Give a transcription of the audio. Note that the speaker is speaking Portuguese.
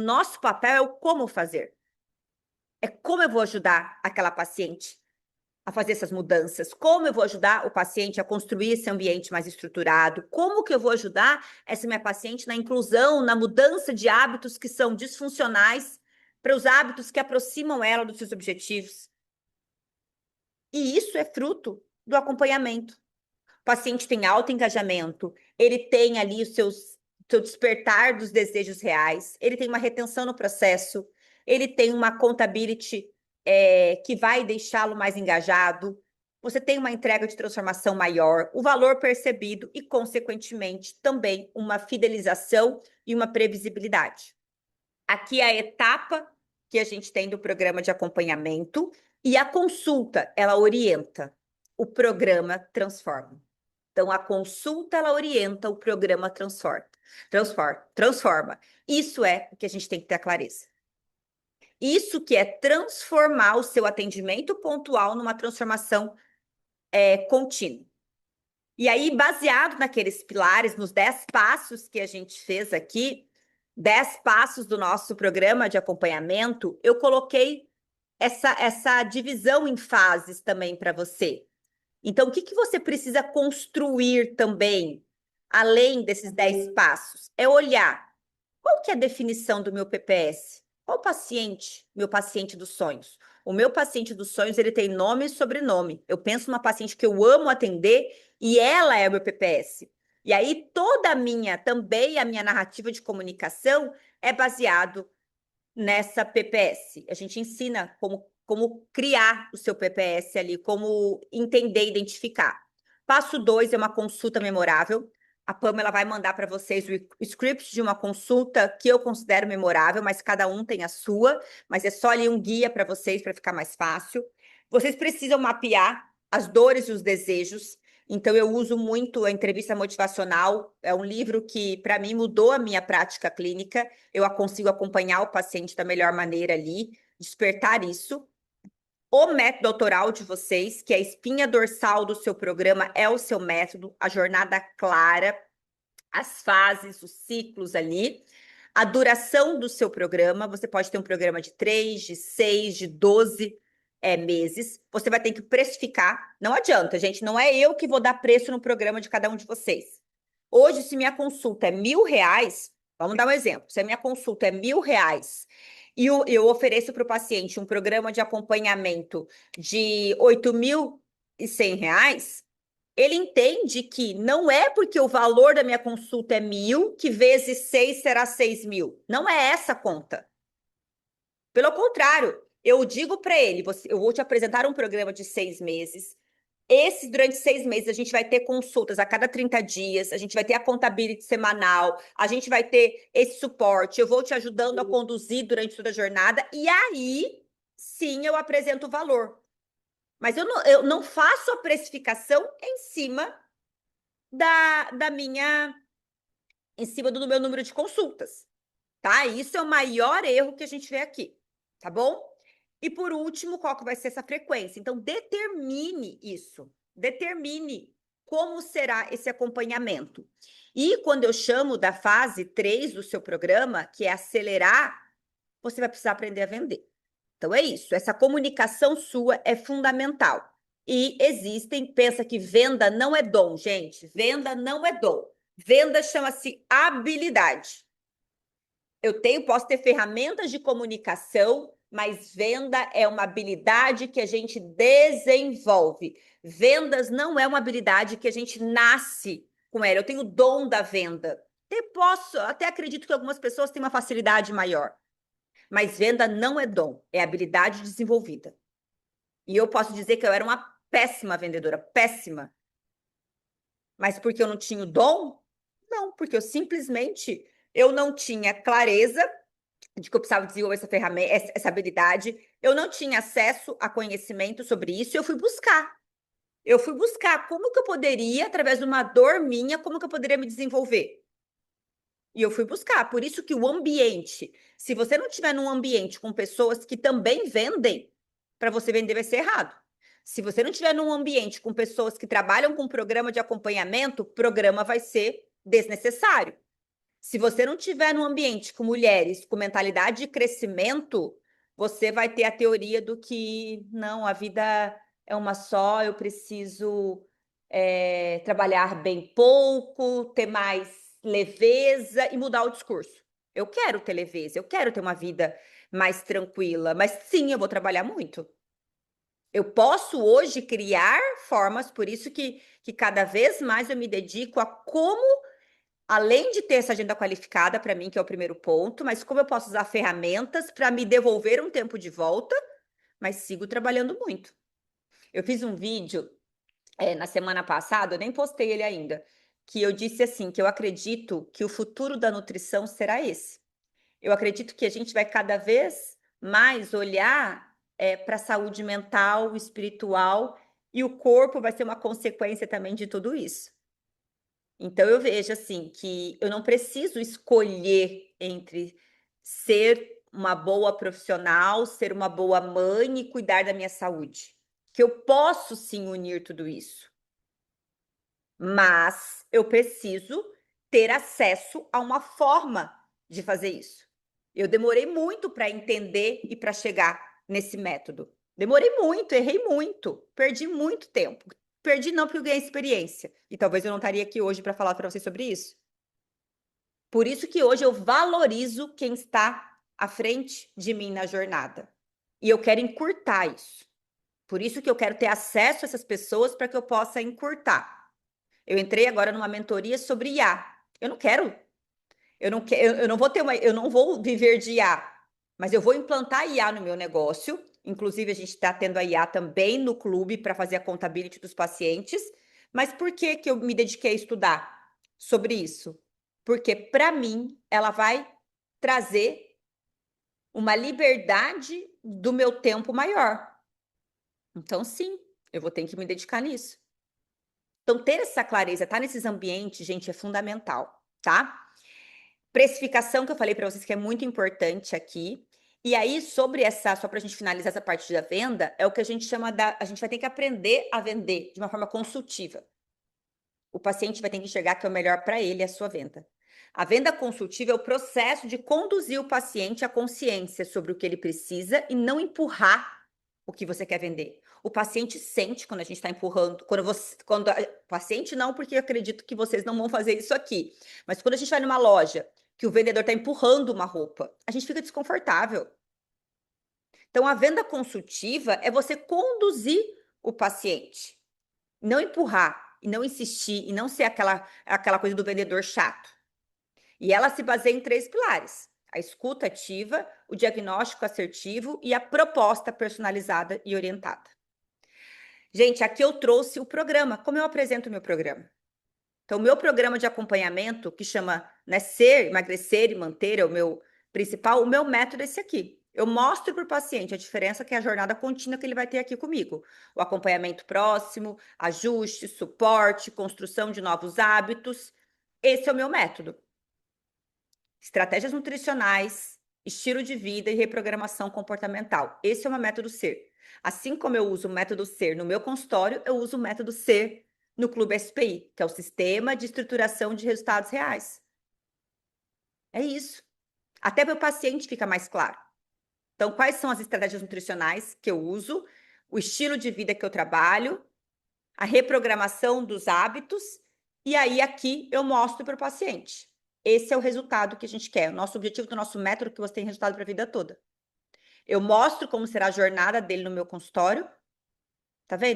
nosso papel é o como fazer. É como eu vou ajudar aquela paciente a fazer essas mudanças, como eu vou ajudar o paciente a construir esse ambiente mais estruturado, como que eu vou ajudar essa minha paciente na inclusão, na mudança de hábitos que são disfuncionais para os hábitos que aproximam ela dos seus objetivos. E isso é fruto do acompanhamento. O paciente tem alto engajamento, ele tem ali o seu despertar dos desejos reais, ele tem uma retenção no processo, ele tem uma accountability que vai deixá-lo mais engajado, você tem uma entrega de transformação maior, o valor percebido e, consequentemente, também uma fidelização e uma previsibilidade. Aqui é a etapa que a gente tem do programa de acompanhamento e a consulta, ela orienta, o programa transforma. Então, a consulta, ela orienta, o programa transforma. Isso é o que a gente tem que ter a clareza. Isso que é transformar o seu atendimento pontual numa transformação contínua. E aí, baseado naqueles pilares, nos 10 passos que a gente fez aqui, 10 passos do nosso programa de acompanhamento, eu coloquei essa divisão em fases também para você. Então, o que você precisa construir também, além desses 10 passos? É olhar qual que é a definição do meu PPS? Qual paciente, meu paciente dos sonhos? O meu paciente dos sonhos, ele tem nome e sobrenome. Eu penso numa paciente que eu amo atender e ela é o meu PPS. E aí, também a minha narrativa de comunicação é baseado nessa PPS. A gente ensina como criar o seu PPS ali, como entender e identificar. Passo 2 é uma consulta memorável. A Pamela vai mandar para vocês o script de uma consulta que eu considero memorável, mas cada um tem a sua, mas é só ali um guia para vocês, para ficar mais fácil. Vocês precisam mapear as dores e os desejos. Então, eu uso muito a entrevista motivacional. É um livro que, para mim, mudou a minha prática clínica. Eu consigo acompanhar o paciente da melhor maneira ali, despertar isso. O método autoral de vocês, que é a espinha dorsal do seu programa, é o seu método, a jornada clara, as fases, os ciclos ali. A duração do seu programa, você pode ter um programa de 3, de 6, de 12 meses. Você vai ter que precificar. Não adianta, gente, não é eu que vou dar preço no programa de cada um de vocês. Hoje, se minha consulta é R$ 1.000, vamos dar um exemplo. Se a minha consulta é R$ 1.000 e eu ofereço para o paciente um programa de acompanhamento de R$ 8.100, ele entende que não é porque o valor da minha consulta é 1.000 que vezes 6 será 6.000. Não é essa a conta. Pelo contrário, eu digo para ele, eu vou te apresentar um programa de 6 meses. Durante 6 meses, a gente vai ter consultas a cada 30 dias, a gente vai ter a contabilidade semanal, a gente vai ter esse suporte, eu vou te ajudando a conduzir durante toda a jornada, e aí, sim, eu apresento o valor. Mas eu não faço a precificação em cima em cima do meu número de consultas, tá? Isso é o maior erro que a gente vê aqui, tá bom? E por último, qual que vai ser essa frequência? Então, determine isso. Determine como será esse acompanhamento. E quando eu chamo da fase 3 do seu programa, que é acelerar, você vai precisar aprender a vender. Então, é isso. Essa comunicação sua é fundamental. E pensa que venda não é dom, gente. Venda não é dom. Venda chama-se habilidade. Posso ter ferramentas de comunicação, mas venda é uma habilidade que a gente desenvolve. Vendas não é uma habilidade que a gente nasce com ela. Eu tenho o dom da venda. Até acredito que algumas pessoas têm uma facilidade maior. Mas venda não é dom, é habilidade desenvolvida. E eu posso dizer que eu era uma péssima vendedora, péssima. Mas porque eu não tinha o dom? Não, porque eu não tinha clareza de que eu precisava desenvolver essa ferramenta, essa habilidade. Eu não tinha acesso a conhecimento sobre isso e eu fui buscar. Eu fui buscar como que eu poderia, através de uma dor minha, como que eu poderia me desenvolver. E eu fui buscar. Por isso que o ambiente, se você não tiver num ambiente com pessoas que também vendem, para você vender vai ser errado. Se você não tiver num ambiente com pessoas que trabalham com programa de acompanhamento, o programa vai ser desnecessário. Se você não tiver num ambiente com mulheres com mentalidade de crescimento, você vai ter a teoria do que não, a vida é uma só, eu preciso trabalhar bem pouco, ter mais leveza e mudar o discurso. Eu quero ter leveza, eu quero ter uma vida mais tranquila, mas sim, eu vou trabalhar muito. Eu posso hoje criar formas, por isso que cada vez mais eu me dedico a como, além de ter essa agenda qualificada, para mim, que é o primeiro ponto, mas como eu posso usar ferramentas para me devolver um tempo de volta, mas sigo trabalhando muito. Eu fiz um vídeo na semana passada, eu nem postei ele ainda, que eu disse assim, que eu acredito que o futuro da nutrição será esse. Eu acredito que a gente vai cada vez mais olhar para a saúde mental, espiritual, e o corpo vai ser uma consequência também de tudo isso. Então eu vejo assim que eu não preciso escolher entre ser uma boa profissional, ser uma boa mãe e cuidar da minha saúde. Que eu posso sim unir tudo isso. Mas eu preciso ter acesso a uma forma de fazer isso. Eu demorei muito para entender e para chegar nesse método. Demorei muito, errei muito, perdi muito tempo. Perdi não porque eu ganhei experiência. E talvez eu não estaria aqui hoje para falar para vocês sobre isso. Por isso que hoje eu valorizo quem está à frente de mim na jornada. E eu quero encurtar isso. Por isso que eu quero ter acesso a essas pessoas para que eu possa encurtar. Eu entrei agora numa mentoria sobre IA. Eu não quero, eu não vou ter eu não vou viver de IA, mas eu vou implantar IA no meu negócio. Inclusive, a gente está tendo a IA também no clube para fazer a contabilidade dos pacientes. Mas por que que eu me dediquei a estudar sobre isso? Porque, para mim, ela vai trazer uma liberdade do meu tempo maior. Então, sim, eu vou ter que me dedicar nisso. Então, ter essa clareza, estar nesses ambientes, gente, é fundamental, tá? Precificação, que eu falei para vocês que é muito importante aqui. E aí, sobre essa, só para a gente finalizar essa parte da venda, é o que a gente chama a gente vai ter que aprender a vender de uma forma consultiva. O paciente vai ter que enxergar que é o melhor para ele a sua venda. A venda consultiva é o processo de conduzir o paciente à consciência sobre o que ele precisa e não empurrar o que você quer vender. O paciente sente quando a gente está empurrando, paciente não, porque eu acredito que vocês não vão fazer isso aqui, mas quando a gente vai numa loja que o vendedor está empurrando uma roupa, a gente fica desconfortável. Então, a venda consultiva é você conduzir o paciente, não empurrar, e não insistir, e não ser aquela coisa do vendedor chato. E ela se baseia em 3 pilares: a escuta ativa, o diagnóstico assertivo e a proposta personalizada e orientada. Gente, aqui eu trouxe o programa, como eu apresento o meu programa. Então, o meu programa de acompanhamento, que chama, né, Ser, Emagrecer e Manter, é o meu principal, o meu método é esse aqui. Eu mostro para o paciente a diferença que é a jornada contínua que ele vai ter aqui comigo. O acompanhamento próximo, ajuste, suporte, construção de novos hábitos. Esse é o meu método. Estratégias nutricionais, estilo de vida e reprogramação comportamental. Esse é o meu método Ser. Assim como eu uso o método Ser no meu consultório, eu uso o método Ser no Clube SPI, que é o Sistema de Estruturação de Resultados Reais. É isso. Até para o paciente fica mais claro. Então, quais são as estratégias nutricionais que eu uso, o estilo de vida que eu trabalho, a reprogramação dos hábitos, e aí aqui eu mostro para o paciente. Esse é o resultado que a gente quer. O nosso objetivo do nosso método é que você tenha resultado para a vida toda. Eu mostro como será a jornada dele no meu consultório. Tá vendo?